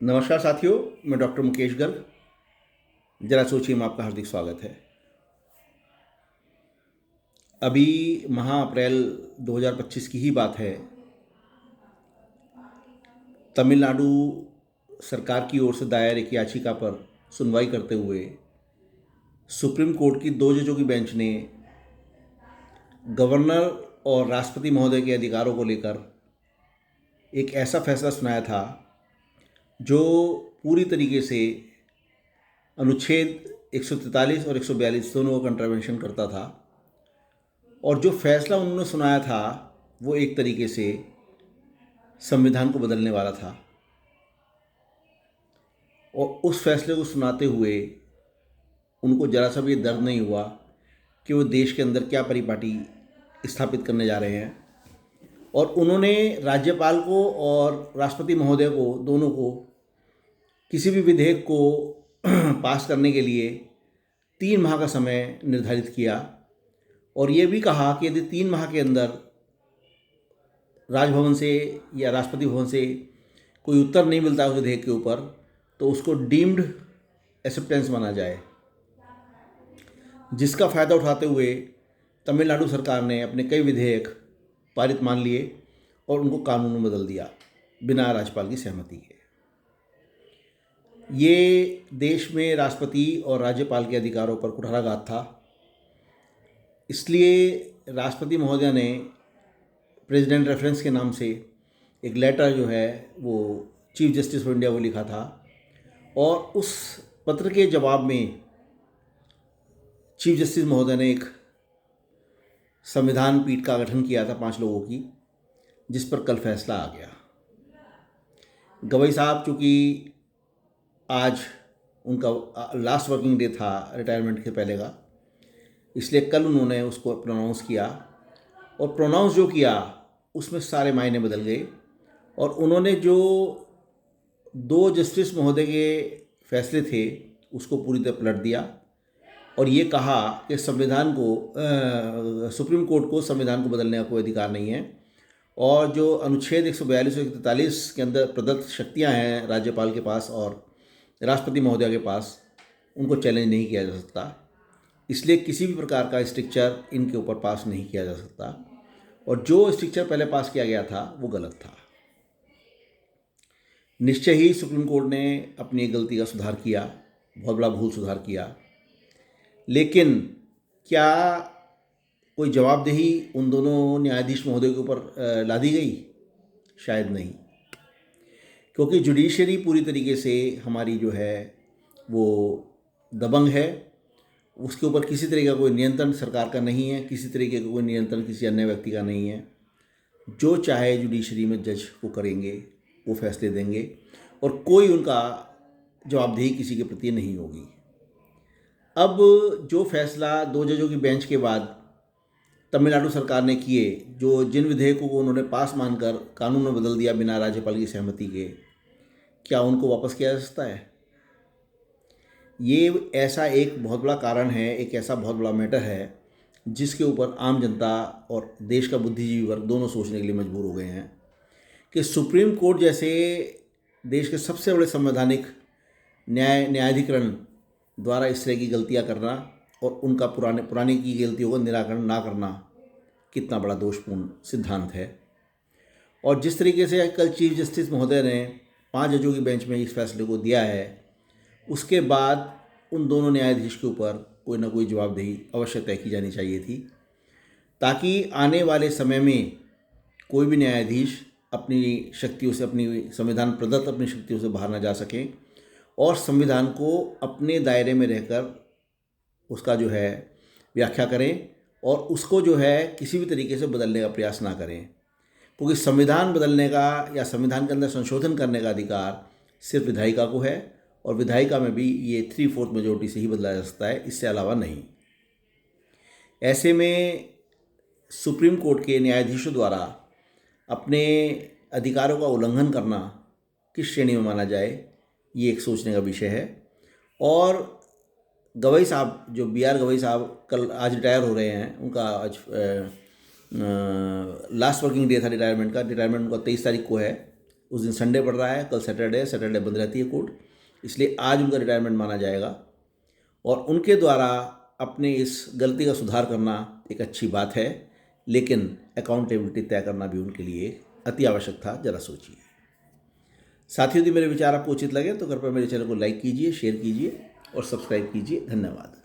नमस्कार साथियों, मैं डॉक्टर मुकेश गर्ग। जरा सोचिए में आपका हार्दिक स्वागत है। अभी माह अप्रैल 2025 की ही बात है। तमिलनाडु सरकार की ओर से दायर एक याचिका पर सुनवाई करते हुए सुप्रीम कोर्ट की दो जजों की बेंच ने गवर्नर और राष्ट्रपति महोदय के अधिकारों को लेकर एक ऐसा फैसला सुनाया था जो पूरी तरीके से अनुच्छेद 143 और 142 दोनों का कंट्रावेंशन करता था। और जो फैसला उन्होंने सुनाया था वो एक तरीके से संविधान को बदलने वाला था। और उस फैसले को सुनाते हुए उनको ज़रा सा भी दर्द नहीं हुआ कि वो देश के अंदर क्या परिपाटी स्थापित करने जा रहे हैं। और उन्होंने राज्यपाल को और राष्ट्रपति महोदय को दोनों को किसी भी विधेयक को पास करने के लिए 3 माह का समय निर्धारित किया। और ये भी कहा कि यदि 3 माह के अंदर राजभवन से या राष्ट्रपति भवन से कोई उत्तर नहीं मिलता उस विधेयक के ऊपर तो उसको डीम्ड एक्सेप्टेंस माना जाए, जिसका फ़ायदा उठाते हुए तमिलनाडु सरकार ने अपने कई विधेयक पारित मान लिए और उनको कानून में बदल दिया बिना राज्यपाल की सहमति के। ये देश में राष्ट्रपति और राज्यपाल के अधिकारों पर कुठाराघात था। इसलिए राष्ट्रपति महोदय ने प्रेसिडेंट रेफरेंस के नाम से एक लेटर जो है वो चीफ जस्टिस ऑफ इंडिया को लिखा था। और उस पत्र के जवाब में चीफ जस्टिस महोदय ने एक संविधान पीठ का गठन किया था 5 लोगों की, जिस पर कल फैसला आ गया। गवई साहब चूँकि आज उनका लास्ट वर्किंग डे था रिटायरमेंट के पहले का, इसलिए कल उन्होंने उसको प्रोनाउंस किया। और प्रोनाउंस जो किया उसमें सारे मायने बदल गए। और उन्होंने जो 2 जस्टिस महोदय के फैसले थे उसको पूरी तरह पलट दिया और ये कहा कि संविधान को सुप्रीम कोर्ट को संविधान को बदलने का कोई अधिकार नहीं है। और जो अनुच्छेद 142 और 143 के अंदर प्रदत्त शक्तियां हैं राज्यपाल के पास और राष्ट्रपति महोदय के पास, उनको चैलेंज नहीं किया जा सकता। इसलिए किसी भी प्रकार का स्ट्रिक्चर इनके ऊपर पास नहीं किया जा सकता। और जो स्ट्रिक्चर पहले पास किया गया था वो गलत था। निश्चय ही सुप्रीम कोर्ट ने अपनी गलती का सुधार किया, बहुत बड़ा भूल सुधार किया। लेकिन क्या कोई जवाबदेही उन दोनों न्यायाधीश महोदय के ऊपर लादी गई? शायद नहीं, क्योंकि जुडिशरी पूरी तरीके से हमारी जो है वो दबंग है। उसके ऊपर किसी तरह का कोई नियंत्रण सरकार का नहीं है, किसी तरीके का कोई नियंत्रण किसी अन्य व्यक्ति का नहीं है। जो चाहे जुडिशरी में जज वो करेंगे, वो फैसले देंगे और कोई उनका जवाबदेही किसी के प्रति नहीं होगी। अब जो फैसला 2 जजों की बेंच के बाद तमिलनाडु सरकार ने किए, जो जिन विधेयकों को उन्होंने पास मानकर कानून में बदल दिया बिना राज्यपाल की सहमति के, क्या उनको वापस किया जा सकता है? ये ऐसा एक बहुत बड़ा कारण है, एक ऐसा बहुत बड़ा मैटर है जिसके ऊपर आम जनता और देश का बुद्धिजीवी वर्ग दोनों सोचने के लिए मजबूर हो गए हैं कि सुप्रीम कोर्ट जैसे देश के सबसे बड़े संवैधानिक न्यायाधिकरण द्वारा इस तरह की गलतियां करना और उनका पुराने की गलतियों का निराकरण ना करना कितना बड़ा दोषपूर्ण सिद्धांत है। और जिस तरीके से कल चीफ जस्टिस महोदय ने 5 जजों की बेंच में इस फैसले को दिया है, उसके बाद उन दोनों न्यायाधीश के ऊपर कोई ना कोई जवाबदेही अवश्य तय की जानी चाहिए थी, ताकि आने वाले समय में कोई भी न्यायाधीश अपनी शक्तियों से, अपनी संविधान प्रदत्त अपनी शक्तियों से बाहर ना जा सकें और संविधान को अपने दायरे में रहकर उसका जो है व्याख्या करें और उसको जो है किसी भी तरीके से बदलने का प्रयास ना करें। क्योंकि संविधान बदलने का या संविधान के अंदर संशोधन करने का अधिकार सिर्फ विधायिका को है और विधायिका में भी ये 3/4 मेजोरिटी से ही बदला जा सकता है, इससे अलावा नहीं। ऐसे में सुप्रीम कोर्ट के न्यायाधीशों द्वारा अपने अधिकारों का उल्लंघन करना किस श्रेणी में माना जाए, ये एक सोचने का विषय है। और गवई साहब, जो BR गवई साहब कल आज रिटायर हो रहे हैं, उनका आज लास्ट वर्किंग डे था रिटायरमेंट का। रिटायरमेंट उनका 23 तारीख को है उस दिन संडे पड़ रहा है, कल सैटरडे बंद रहती है कोर्ट, इसलिए आज उनका रिटायरमेंट माना जाएगा। और उनके द्वारा अपने इस गलती का सुधार करना एक अच्छी बात है, लेकिन अकाउंटेबिलिटी तय करना भी उनके लिए अति आवश्यक था। ज़रा सोचिए। साथियों, यदि मेरे विचार आपको उचित लगे तो कृपया मेरे चैनल को लाइक कीजिए, शेयर कीजिए और सब्सक्राइब कीजिए। धन्यवाद।